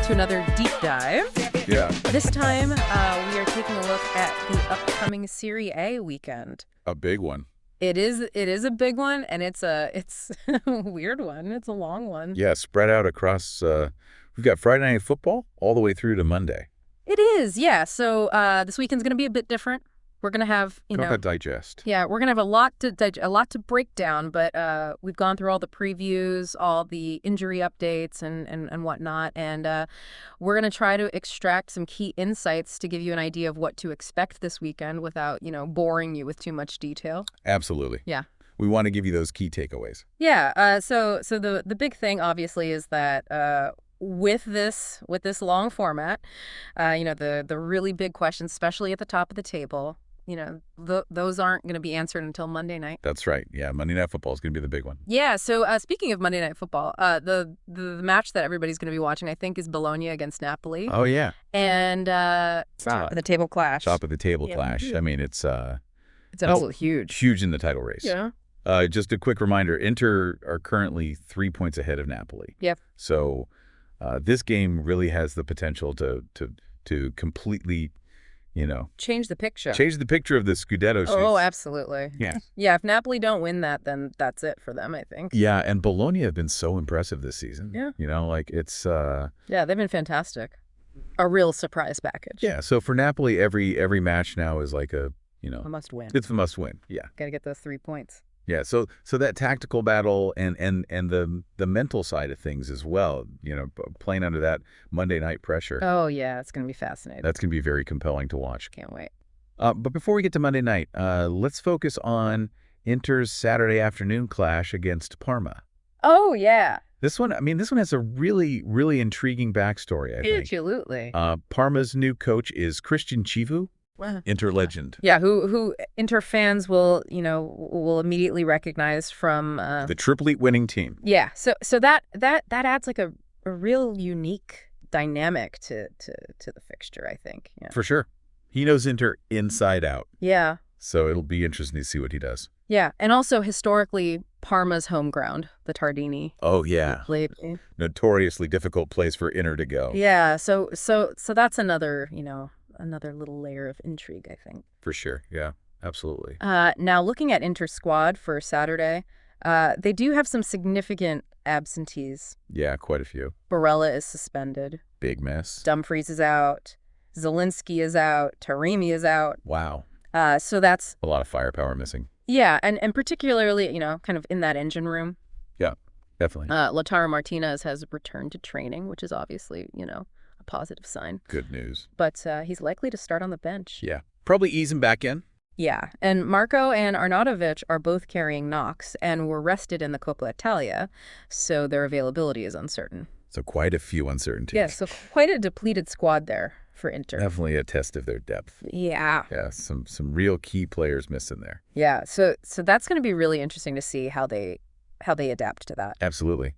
to another deep dive. Yeah. This time, we are taking a look at the upcoming Serie A weekend. A big one. It is a big one, and it's a weird one. It's a long one. Yeah, spread out across, we've got Friday Night Football all the way through to Monday. It is, yeah. So this weekend's going to be a bit different. We're going to have, digest. Yeah, we're going to have a lot to break down, but we've gone through all the previews, all the injury updates and whatnot, and we're going to try to extract some key insights to give you an idea of what to expect this weekend without, boring you with too much detail. Absolutely. Yeah. We want to give you those key takeaways. Yeah, so the big thing, obviously, is that with this long format, the really big questions, especially at the top of the table, those aren't going to be answered until Monday night. That's right. Yeah, Monday Night Football is going to be the big one. Yeah, so speaking of Monday Night Football, the match that everybody's going to be watching, I think, is Bologna against Napoli. Oh, yeah. And top of the table clash. Top of the table clash. I mean, it's absolutely huge. Huge in the title race. Yeah. Just a quick reminder, Inter are currently 3 points ahead of Napoli. Yep. So this game really has the potential to completely, change the picture. Change the picture of the Scudetto season. Oh, absolutely. Yeah. Yeah, if Napoli don't win that, then that's it for them, I think. Yeah, and Bologna have been so impressive this season. Yeah. It's... Yeah, they've been fantastic. A real surprise package. Yeah, so for Napoli, every match now is like a must win. It's a must win. Yeah. Got to get those 3 points. Yeah, so that tactical battle and the mental side of things as well, playing under that Monday night pressure. Oh, yeah, it's going to be fascinating. That's going to be very compelling to watch. Can't wait. But before we get to Monday night, let's focus on Inter's Saturday afternoon clash against Parma. Oh, yeah. This one has a really, really intriguing backstory, I think. Absolutely. Parma's new coach is Christian Chivu. Inter legend. Yeah, who Inter fans will immediately recognize from the Triple winning team. Yeah, so that adds like a real unique dynamic to the fixture, I think. Yeah. For sure. He knows Inter inside out. Yeah. So it'll be interesting to see what he does. Yeah, and also historically Parma's home ground, the Tardini. Oh yeah. Notoriously difficult place for Inter to go. Yeah, so that's another little layer of intrigue, I think. For sure. Yeah, absolutely. Now, looking at Inter's squad for Saturday, they do have some significant absentees. Yeah, quite a few. Barella is suspended. Big mess. Dumfries is out. Zielinski is out. Taremi is out. Wow. So that's a lot of firepower missing. Yeah, and particularly, kind of in that engine room. Yeah, definitely. Lautaro Martinez has returned to training, which is obviously, a positive sign. Good news. But he's likely to start on the bench. Yeah. Probably ease him back in. Yeah. And Marco and Arnautovic are both carrying knocks and were rested in the Coppa Italia, so their availability is uncertain. So quite a few uncertainties. Yeah, so quite a depleted squad there for Inter. Definitely a test of their depth. Yeah. Yeah, some real key players missing there. Yeah, so that's going to be really interesting to see how they adapt to that. Absolutely.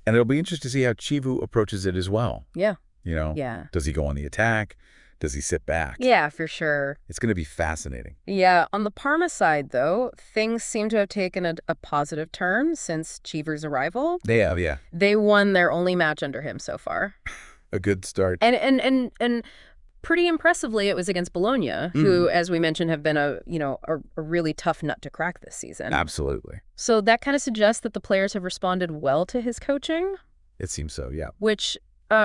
And it'll be interesting to see how Chivu approaches it as well. Yeah. Yeah. Does he go on the attack? Does he sit back? Yeah, for sure. It's going to be fascinating. Yeah. On the Parma side, though, things seem to have taken a positive turn since Chivu's arrival. They have, yeah. They won their only match under him so far. A good start. And pretty impressively, it was against Bologna, who, as we mentioned, have been a really tough nut to crack this season. Absolutely. So that kind of suggests that the players have responded well to his coaching. It seems so, yeah. Which,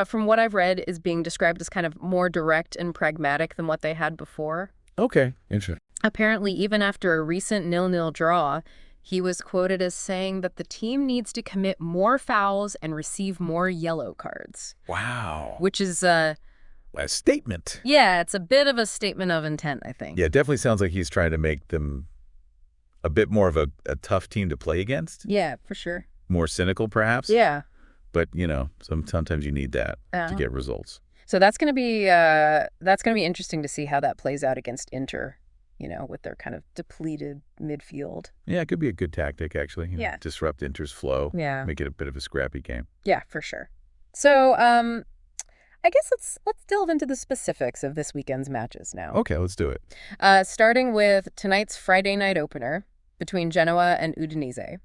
from what I've read, is being described as kind of more direct and pragmatic than what they had before. Okay, interesting. Apparently, even after a recent 0-0 draw, he was quoted as saying that the team needs to commit more fouls and receive more yellow cards. Wow. Which is a statement. Yeah, it's a bit of a statement of intent, I think. Yeah, it definitely sounds like he's trying to make them a bit more of a tough team to play against. Yeah, for sure. More cynical, perhaps. Yeah. But, sometimes you need that to get results. So that's going to be interesting to see how that plays out against Inter, with their kind of depleted midfield. Yeah, it could be a good tactic, actually. Yeah. Disrupt Inter's flow. Yeah. Make it a bit of a scrappy game. Yeah, for sure. So, I guess let's delve into the specifics of this weekend's matches now. Okay, let's do it. Starting with tonight's Friday night opener between Genoa and Udinese.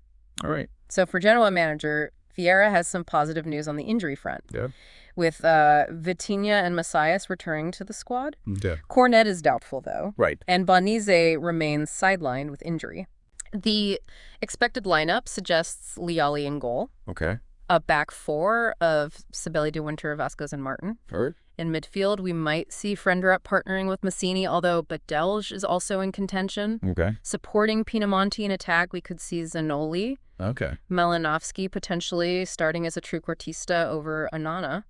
All right. So for Genoa manager Vieira has some positive news on the injury front, Yeah. with Vitinha and Messias returning to the squad. Yeah. Cornet is doubtful, though. Right. And Bonizzi remains sidelined with injury. The expected lineup suggests Liali in goal, Okay. a back four of Sibeli, De Winter, Vasquez, and Martin. Heard. In midfield, we might see Friendrup partnering with Massini, although Badelj is also in contention. Okay. Supporting Pinamonti in attack, we could see Zanoli. Okay. Malinovsky potentially starting as a trequartista over Anana.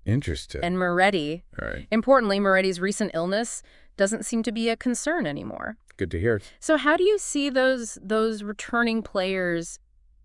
Interesting. And Moretti. All right. Importantly, Moretti's recent illness doesn't seem to be a concern anymore. Good to hear. So how do you see those returning players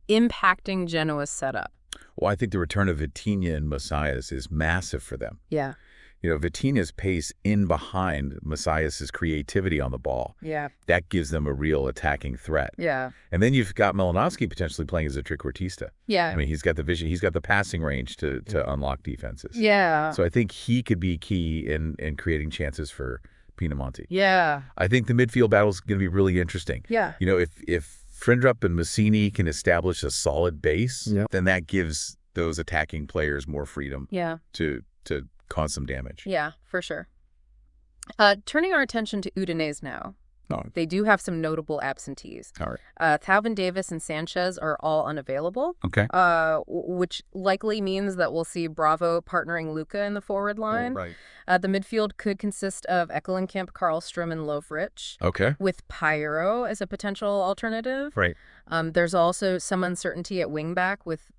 impacting Genoa's setup? Well, I think the return of Vitinha and Messias is massive for them. Yeah. You know, Vitinha's pace in behind Messias' creativity on the ball. Yeah. That gives them a real attacking threat. Yeah. And then you've got Malinovsky potentially playing as a trequartista. Yeah. I mean, he's got the vision. He's got the passing range to unlock defenses. Yeah. So I think he could be key in creating chances for Pinamonti. Yeah. I think the midfield battle is going to be really interesting. Yeah. You know, if Friendrup and Massini can establish a solid base, then that gives those attacking players more freedom to cause some damage. Yeah, for sure. Turning our attention to Udinese now. Oh. They do have some notable absentees. All right. Thauvin Davis and Sanchez are all unavailable. Okay. Which likely means that we'll see Bravo partnering Luca in the forward line. Right. The midfield could consist of Ekkelenkamp, Karlstrom, and Lovrich. Okay. With Pyro as a potential alternative. Right. There's also some uncertainty at wingback with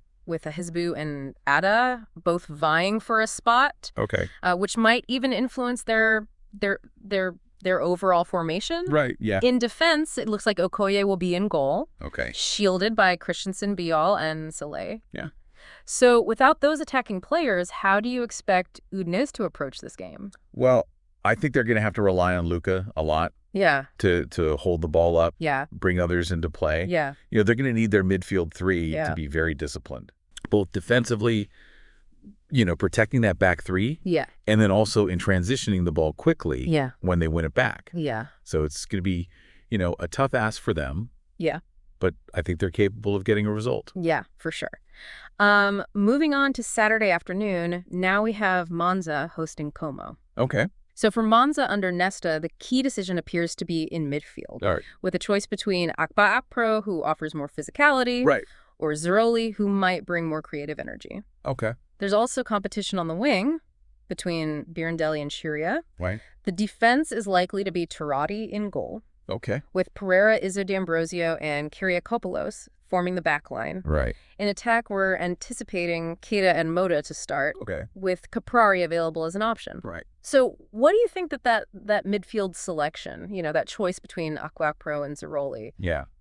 a Hizbu and Ada, both vying for a spot. Okay. Which might even influence their overall formation. Right. Yeah. In defense, it looks like Okoye will be in goal. Okay. Shielded by Christensen, Bial, and Soleil. Yeah. So without those attacking players, how do you expect Udinese to approach this game? Well, I think they're going to have to rely on Luca a lot. Yeah. To hold the ball up. Yeah. Bring others into play. Yeah. You know, they're going to need their midfield three to be very disciplined, both defensively, you know, protecting that back three. Yeah. And then also in transitioning the ball quickly. Yeah. When they win it back. Yeah. So it's going to be, you know, a tough ask for them. Yeah. But I think they're capable of getting a result. Yeah, for sure. Moving on to Saturday afternoon, now we have Monza hosting Como. Okay. So for Monza under Nesta, the key decision appears to be in midfield. All right. With a choice between Akpa Akpro, who offers more physicality, right, or Ziroli, who might bring more creative energy. Okay. There's also competition on the wing between Birondelli and Shiria. Right. The defense is likely to be Turati in goal. Okay. With Pereira, Izzo D'Ambrosio, and Kyriakopoulos forming the back line. Right. In attack, we're anticipating Keita and Moda to start, okay, with Caprari available as an option. Right. So what do you think that midfield selection, you know, that choice between Akpakpro and Ziroli,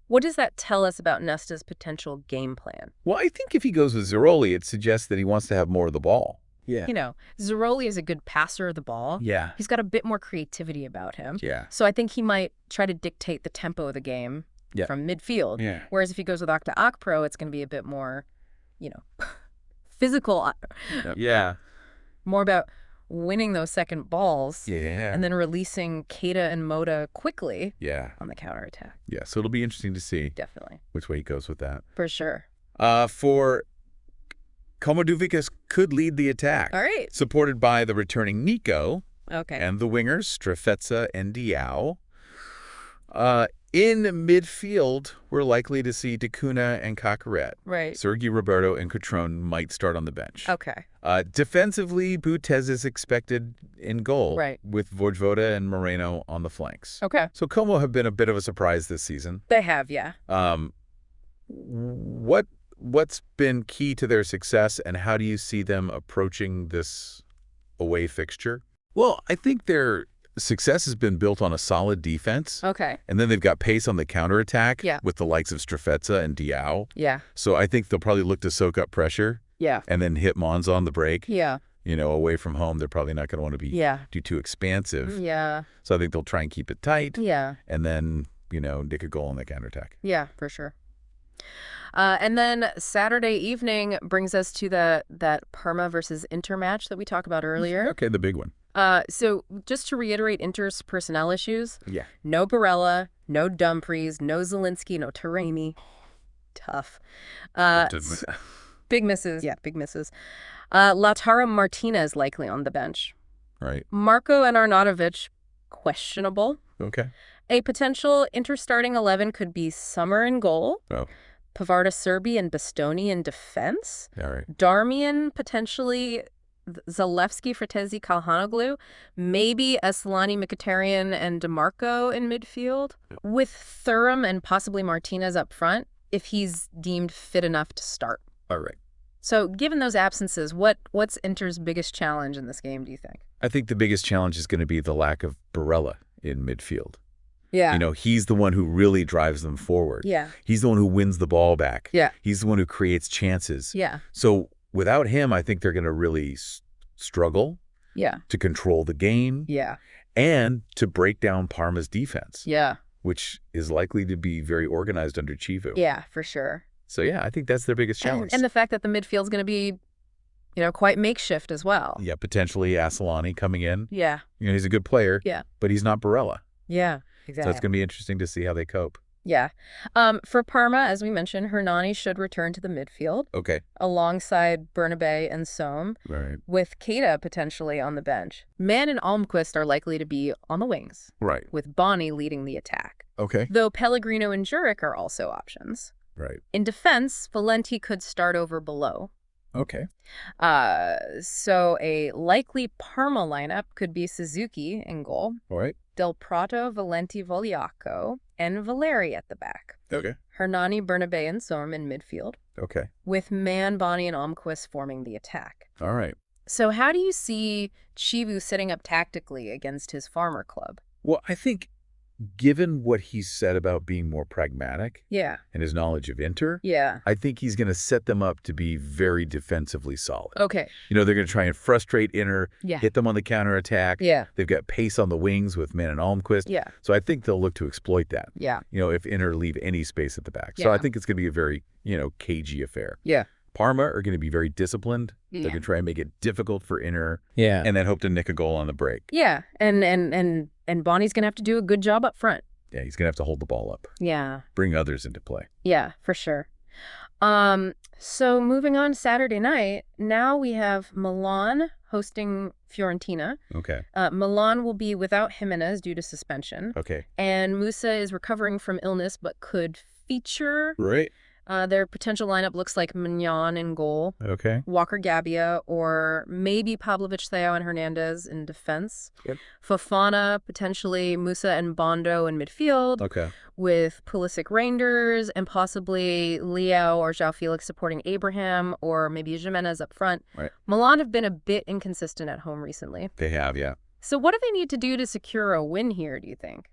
what does that tell us about Nesta's potential game plan? Well, I think if he goes with Ziroli, it suggests that he wants to have more of the ball. Yeah. You know, Ziroli is a good passer of the ball. Yeah. He's got a bit more creativity about him. Yeah. So I think he might try to dictate the tempo of the game from midfield. Yeah. Whereas if he goes with Akta Akpro, it's going to be a bit more, you know, physical. Yeah. More about winning those second balls. Yeah. And then releasing Keita and Moda quickly. Yeah. On the counterattack. Yeah. So it'll be interesting to see. Definitely. Which way he goes with that. For sure. For Komodovikas could lead the attack. All right. Supported by the returning Nico. Okay. And the wingers, Strefezza and Diao. In midfield, we're likely to see Dacuna and Cacaret. Right. Sergi Roberto and Cotrone might start on the bench. Okay. Defensively, Butez is expected in goal. Right. With Vojvoda and Moreno on the flanks. Okay. So Como have been a bit of a surprise this season. They have, yeah. What's been key to their success, and how do you see them approaching this away fixture? Well, I think their success has been built on a solid defense. Okay. And then they've got pace on the counterattack with the likes of Strefezza and Diao. Yeah. So I think they'll probably look to soak up pressure. Yeah. And then hit Monza on the break. Yeah. You know, away from home, they're probably not going to want to be too expansive. Yeah. So I think they'll try and keep it tight. Yeah. And then, you know, nick a goal on the counterattack. Yeah, for sure. And then Saturday evening brings us to that Parma versus Inter match that we talked about earlier. Okay, the big one. So just to reiterate Inter's personnel issues. Yeah. No Barella, no Dumfries, no Zielinski, no Taremi. Tough. Big misses. Yeah, big misses. Lautaro Martinez likely on the bench. Right. Marco and Arnautovic, questionable. Okay. A potential inter-starting 11 could be Summer in goal, Oh, Pavard Serbi and Bastoni in defense, all right. Darmian potentially, Zalewski, Fratesi, Kalhanoglu, maybe Asllani, Mkhitaryan, and DeMarco in midfield, with Thuram and possibly Martinez up front if he's deemed fit enough to start. All right. So given those absences, what's Inter's biggest challenge in this game, do you think? I think the biggest challenge is going to be the lack of Barella in midfield. Yeah. You know, he's the one who really drives them forward. Yeah. He's the one who wins the ball back. Yeah. He's the one who creates chances. Yeah. So without him, I think they're going to really struggle Yeah. to control the game Yeah. and to break down Parma's defense, Yeah. which is likely to be very organized under Chivu. Yeah, for sure. So, yeah, I think that's their biggest challenge. And the fact that the midfield's going to be, quite makeshift as well. Yeah, potentially Asllani coming in. Yeah. He's a good player, Yeah. but he's not Barella. Yeah, So exactly. it's going to be interesting to see how they cope. Yeah. For Parma, as we mentioned, Hernani should return to the midfield Okay. alongside Bernabe and Somme, All right. with Keita potentially on the bench. Mann and Almquist are likely to be on the wings, Right. with Boni leading the attack. Okay. Though Pellegrino and Jurek are also options. Right. In defense, Valenti could start over below. Okay. So a likely Parma lineup could be Suzuki in goal, All right. Del Prato, Valenti, Vogliacco, and Valeri at the back. Okay. Hernani, Bernabe, and Somme in midfield, Okay. with Mann, Boni, and Almquist forming the attack. All right. So how do you see Chivu setting up tactically against his farmer club? Well, I think given what he said about being more pragmatic Yeah. and his knowledge of Inter, Yeah. I think he's going to set them up to be very defensively solid. Okay. They're going to try and frustrate Inter, Yeah. hit them on the counterattack. Yeah. They've got pace on the wings with Mann and Almquist. Yeah. So I think they'll look to exploit that, Yeah. if Inter leave any space at the back. So Yeah. I think it's going to be a very, cagey affair. Yeah. Parma are going to be very disciplined. Yeah. They're going to try and make it difficult for Inter Yeah. and then hope to nick a goal on the break. Yeah. And Bonnie's going to have to do a good job up front. Yeah, he's going to have to hold the ball up, Yeah. bring others into play. Yeah, for sure. So moving on Saturday night, now we have Milan hosting Fiorentina. Okay. Milan will be without Jimenez due to suspension. Okay. And Musa is recovering from illness but could feature. Right. Their potential lineup looks like Mignon in goal, Okay. Walker Gabbia, or maybe Pavlovic, Theo, and Hernandez in defense. Yep. Fofana, potentially Musa and Bondo in midfield, Okay. with Pulisic Reinders and possibly Leo or João Felix supporting Abraham, or maybe Jimenez up front. Right. Milan have been a bit inconsistent at home recently. They have, yeah. So what do they need to do to secure a win here, do you think?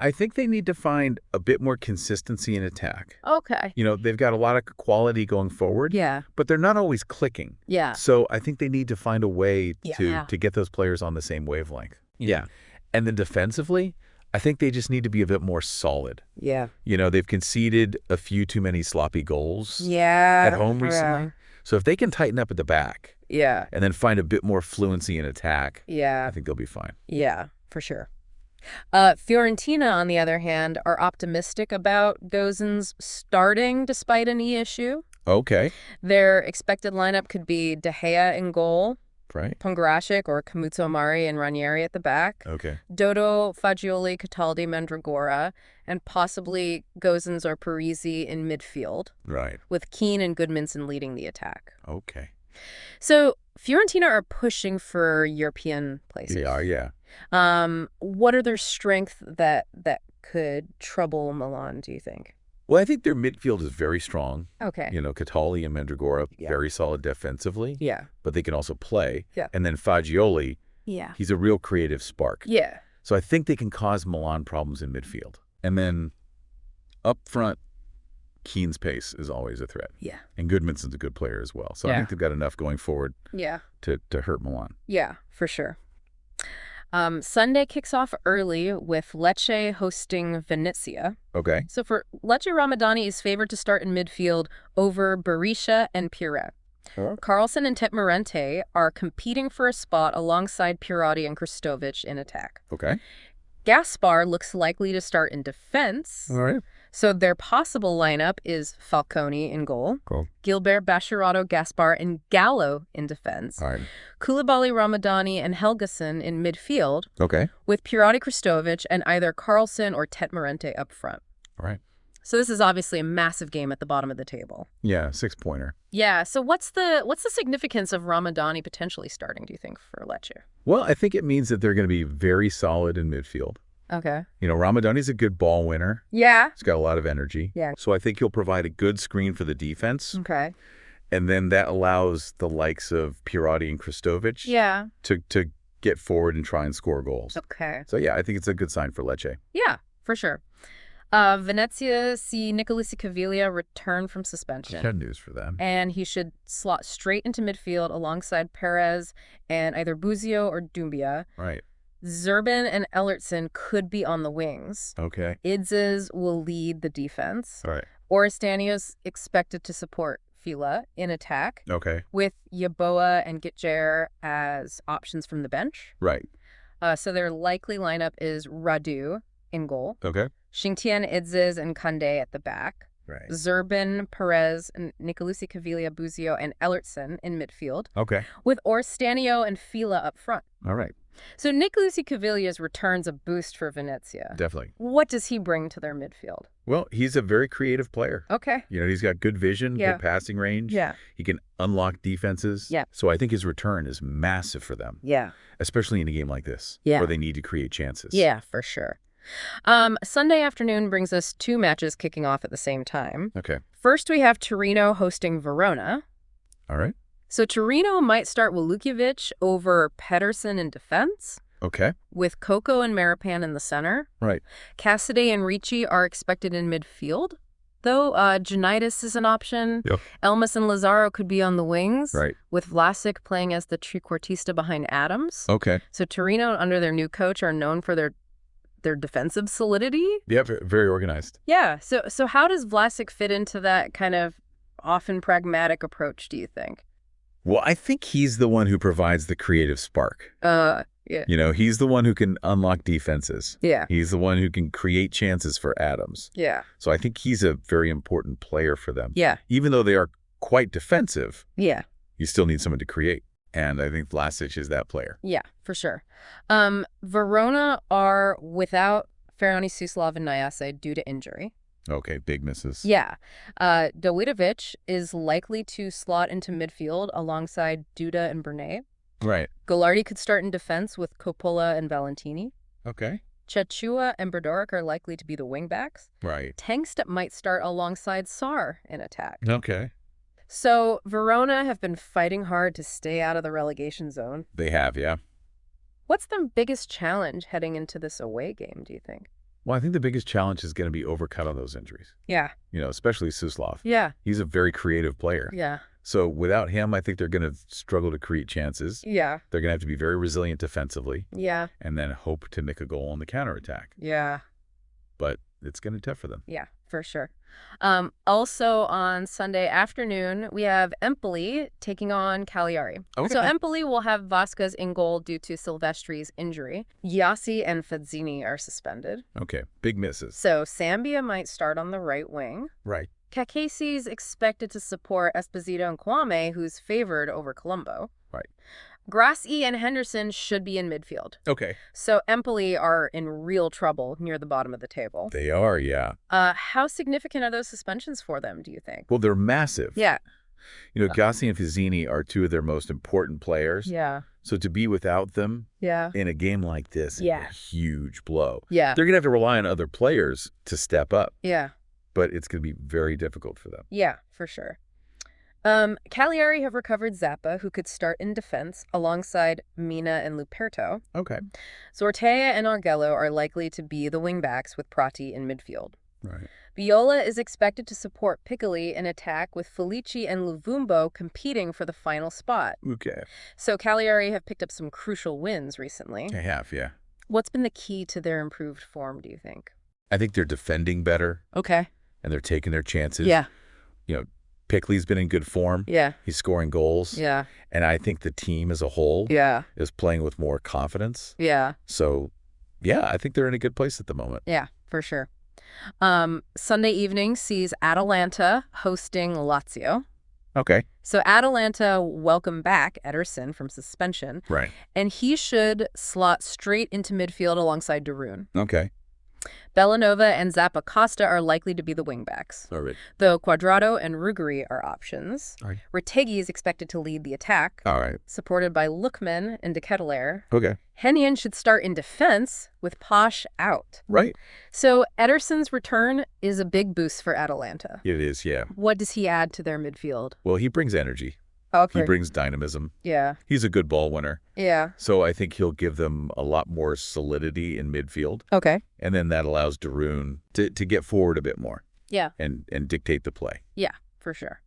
I think they need to find a bit more consistency in attack. Okay. They've got a lot of quality going forward, Yeah. but they're not always clicking. Yeah. So I think they need to find a way Yeah. to get those players on the same wavelength. Yeah. And then defensively, I think they just need to be a bit more solid. Yeah. They've conceded a few too many sloppy goals Yeah. at home recently. So if they can tighten up at the back Yeah. and then find a bit more fluency in attack, Yeah. I think they'll be fine. Yeah, for sure. Fiorentina, on the other hand, are optimistic about Gozens starting despite a knee issue. Okay. Their expected lineup could be De Gea in goal, Right. Pongracic or Kamutsu Mari and Ranieri at the back, Okay. Dodo, Fagioli, Cataldi, Mandragora, and possibly Gozens or Parisi in midfield, Right. with Keane and Goodmanson leading the attack. Okay. So Fiorentina are pushing for European places. They are, yeah. What are their strengths that could trouble Milan, do you think? Well, I think their midfield is very strong. Okay. Cataldi and Mandragora, Yeah. very solid defensively, Yeah. but they can also play. Yeah. And then Fagioli, Yeah. he's a real creative spark. Yeah. So I think they can cause Milan problems in midfield. And then up front, Keane's pace is always a threat. Yeah. And Goodmanson's a good player as well. So I Yeah. think they've got enough going forward Yeah. to hurt Milan. Yeah, for sure. Sunday kicks off early with Lecce hosting Venezia. Okay. So for Lecce, Ramadani is favored to start in midfield over Berisha and Pire. Sure. Carlson and Tetmarente are competing for a spot alongside Pirati and Kristovic in attack. Okay. Gaspar looks likely to start in defense. All right. So their possible lineup is Falcone in goal, Cool. Gilbert, Bashirato, Gaspar, and Gallo in defense, All right. Koulibaly, Ramadani, and Helgason in midfield, Okay. with Pirati Kristovic and either Carlson or Tet Morente up front. All right. So this is obviously a massive game at the bottom of the table. Yeah, 6-pointer. Yeah, so what's the significance of Ramadani potentially starting, do you think, for Lecce? Well, I think it means that they're going to be very solid in midfield. Okay. Ramadani's a good ball winner. Yeah. He's got a lot of energy. Yeah. So I think he'll provide a good screen for the defense. Okay. And then that allows the likes of Pirati and Kristovic Yeah. to get forward and try and score goals. Okay. So, yeah, I think it's a good sign for Lecce. Yeah, for sure. Venezia see Nicolassi Caviglia return from suspension. Good news for them. And he should slot straight into midfield alongside Perez and either Buzio or Doumbia. Right. Zerban and Ellertson could be on the wings. Okay. Idzes will lead the defense. All right. Oristanio's expected to support Fila in attack, Okay. with Yaboa and Gitjer as options from the bench. Right. So their likely lineup is Radu in goal, Okay. Xingtian, Idzes, and Kande at the back, Right. Zerban, Perez, and Nicolassi Caviglia, Buzio, and Ellertson in midfield, Okay. with Orstanio and Fila up front. All right. So Nicolassi Caviglia's returns a boost for Venezia. Definitely. What does he bring to their midfield? Well, he's a very creative player. Okay. He's got good vision, Yeah. good passing range. Yeah. He can unlock defenses. Yeah. So I think his return is massive for them, Yeah. especially in a game like this, Yeah. where they need to create chances. Yeah, for sure. Sunday afternoon brings us two matches kicking off at the same time. Okay. First, we have Torino hosting Verona. All right. So Torino might start Walukiewicz over Pedersen in defense, Okay. with Coco and Maripan in the center. Right. Cassidy and Ricci are expected in midfield, though Janitis is an option. Yep. Elmas and Lazaro could be on the wings, Right. with Vlasic playing as the trequartista behind Adams. Okay. So Torino, under their new coach, are known for their defensive solidity. Yeah, very organized. Yeah. So how does Vlasic fit into that kind of often pragmatic approach, do you think? Well, I think he's the one who provides the creative spark. Yeah. He's the one who can unlock defenses. Yeah. He's the one who can create chances for Adams. Yeah. So I think he's a very important player for them. Yeah. Even though they are quite defensive, Yeah. you still need someone to create. And I think Vlasic is that player. Yeah, for sure. Verona are without Ferroni, Suslov, and Nyase due to injury. Okay, big misses. Yeah. Dawidovic is likely to slot into midfield alongside Duda and Bernet. Right. Golardi could start in defense with Coppola and Valentini. Okay. Chechua and Berdoric are likely to be the wingbacks. Right. Tangstedt might start alongside Sar in attack. Okay. So Verona have been fighting hard to stay out of the relegation zone. They have, yeah. What's the biggest challenge heading into this away game, do you think? Well, I think the biggest challenge is going to be overcut on those injuries. Yeah. Especially Suslov. Yeah. He's a very creative player. Yeah. So without him, I think they're going to struggle to create chances. Yeah. They're going to have to be very resilient defensively. Yeah. And then hope to nick a goal on the counterattack. Yeah. But it's going to be tough for them. Yeah, for sure. Also on Sunday afternoon, we have Empoli taking on Cagliari. Okay. So Empoli will have Vasquez in goal due to Silvestri's injury. Giassi and Fazzini are suspended. Okay. Big misses. So Sambia might start on the right wing. Right. Kakesi's expected to support Esposito and Kwame, who's favored over Colombo. Right. Grassi and Henderson should be in midfield. Okay. So Empoli are in real trouble near the bottom of the table. They are, yeah. How significant are those suspensions for them, do you think? Well, they're massive. Yeah. Gassi and Fazzini are two of their most important players. Yeah. So to be without them Yeah. in a game like this is Yeah. a huge blow. Yeah. They're going to have to rely on other players to step up, Yeah. but it's going to be very difficult for them. Yeah, for sure. Cagliari have recovered Zappa, who could start in defense alongside Mina and Luperto. Okay. Zortea and Argello are likely to be the wingbacks with Prati in midfield. Right. Viola is expected to support Piccoli in attack with Felici and Luvumbo competing for the final spot. Okay. So Cagliari have picked up some crucial wins recently. They have, yeah. What's been the key to their improved form, do you think? I think they're defending better Okay. and they're taking their chances. Yeah. Pickley's been in good form. Yeah. He's scoring goals. Yeah. And I think the team as a whole Yeah. is playing with more confidence. Yeah. So, yeah, I think they're in a good place at the moment. Yeah, for sure. Sunday evening sees Atalanta hosting Lazio. Okay. So Atalanta welcome back Ederson from suspension, Right. and he should slot straight into midfield alongside Darun. Okay. Bellanova and Zappacosta are likely to be the wingbacks, All right. though Cuadrado and Ruggeri are options. All right. Retegui is expected to lead the attack, All right. supported by Lookman and De Ketelaere. Okay. Hennion should start in defense with Posch out. Right. So Ederson's return is a big boost for Atalanta. It is, yeah. What does he add to their midfield? Well, he brings energy. Okay. He brings dynamism. Yeah. He's a good ball winner. Yeah. So I think he'll give them a lot more solidity in midfield. Okay. And then that allows Darun to get forward a bit more. Yeah. And dictate the play. Yeah, for sure.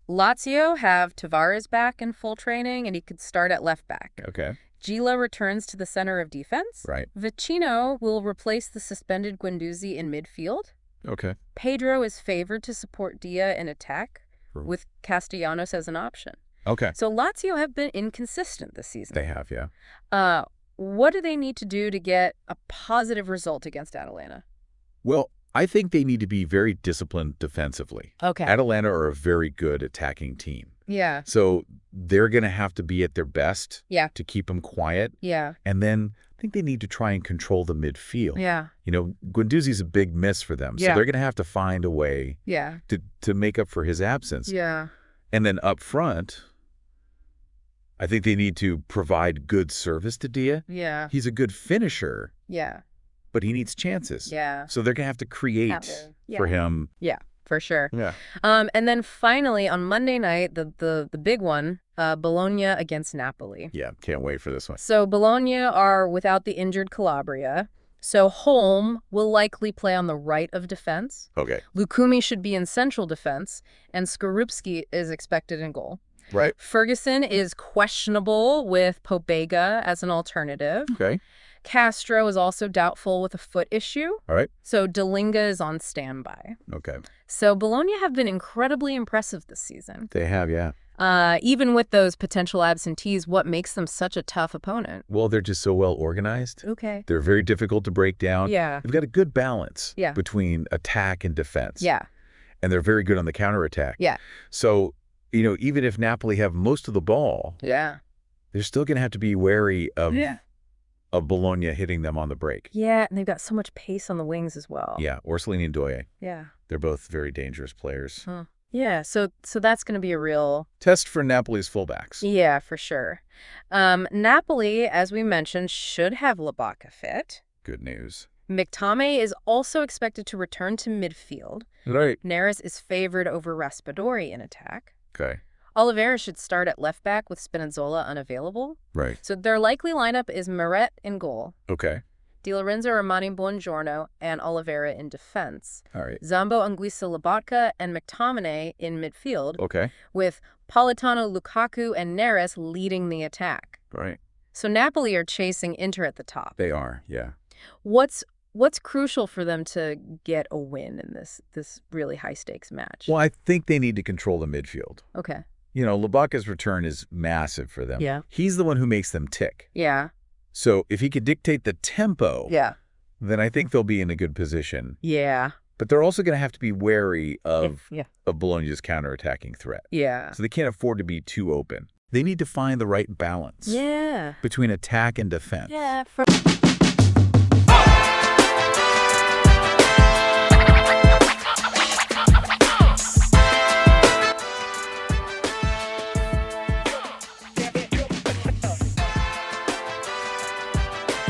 Lazio have Tavares back in full training, and he could start at left back. Okay. Gila returns to the center of defense. Right. Vicino will replace the suspended Guendouzi in midfield. Okay. Pedro is favored to support Dia in attack, with Castellanos as an option. Okay. So Lazio have been inconsistent this season. They have, yeah. What do they need to do to get a positive result against Atalanta? Well, I think they need to be very disciplined defensively. Okay. Atalanta are a very good attacking team. Yeah. So they're going to have to be at their best Yeah. to keep them quiet. Yeah. And then I think they need to try and control the midfield. Yeah. You know, Guendouzi's a big miss for them. So Yeah. they're going to have to find a way Yeah. to make up for his absence. Yeah. And then up front, I think they need to provide good service to Dia. Yeah. He's a good finisher, Yeah. but he needs chances. Yeah. So they're going to have to create for him. Yeah, for sure. Yeah. And then finally on Monday night, the big one, Bologna against Napoli. Yeah, can't wait for this one. So Bologna are without the injured Calabria. So Holm will likely play on the right of defense. Okay. Lukumi should be in central defense, and Skorupski is expected in goal. Right. Ferguson is questionable with Pobega as an alternative. Okay. Castro is also doubtful with a foot issue. All right. So Dalinga is on standby. Okay. So Bologna have been incredibly impressive this season. They have, yeah. Even with those potential absentees, what makes them such a tough opponent? Well, they're just so well organized. Okay. They're very difficult to break down. Yeah. They've got a good balance Yeah. between attack and defense. Yeah. And they're very good on the counterattack. Yeah. So, you know, even if Napoli have most of the ball, Yeah. they're still going to have to be wary of Yeah. Bologna hitting them on the break. Yeah, and they've got so much pace on the wings as well. Yeah, Orsolini and Doye. Yeah. They're both very dangerous players. Huh. Yeah, so that's going to be a real... Test for Napoli's fullbacks. Yeah, for sure. Napoli, as we mentioned, should have Labaka fit. Good news. McTominay is also expected to return to midfield. Right. Neres is favored over Raspadori in attack. Okay. Oliveira should start at left back with Spinazzola unavailable. Right. So their likely lineup is Meret in goal, Okay. Di Lorenzo, Armani Buongiorno, and Oliveira in defense. All right. Zambo, Anguissa, Lobotka, and McTominay in midfield, Okay. with Politano, Lukaku, and Neres leading the attack. Right. So Napoli are chasing Inter at the top. They are, yeah. What's crucial for them to get a win in this really high-stakes match? Well, I think they need to control the midfield. Okay. You know, Labaka's return is massive for them. Yeah. He's the one who makes them tick. Yeah. So if he could dictate the tempo, Yeah. then I think they'll be in a good position. Yeah. But they're also going to have to be wary of Yeah. Bologna's counterattacking threat. Yeah. So they can't afford to be too open. They need to find the right balance Yeah. between attack and defense. Yeah.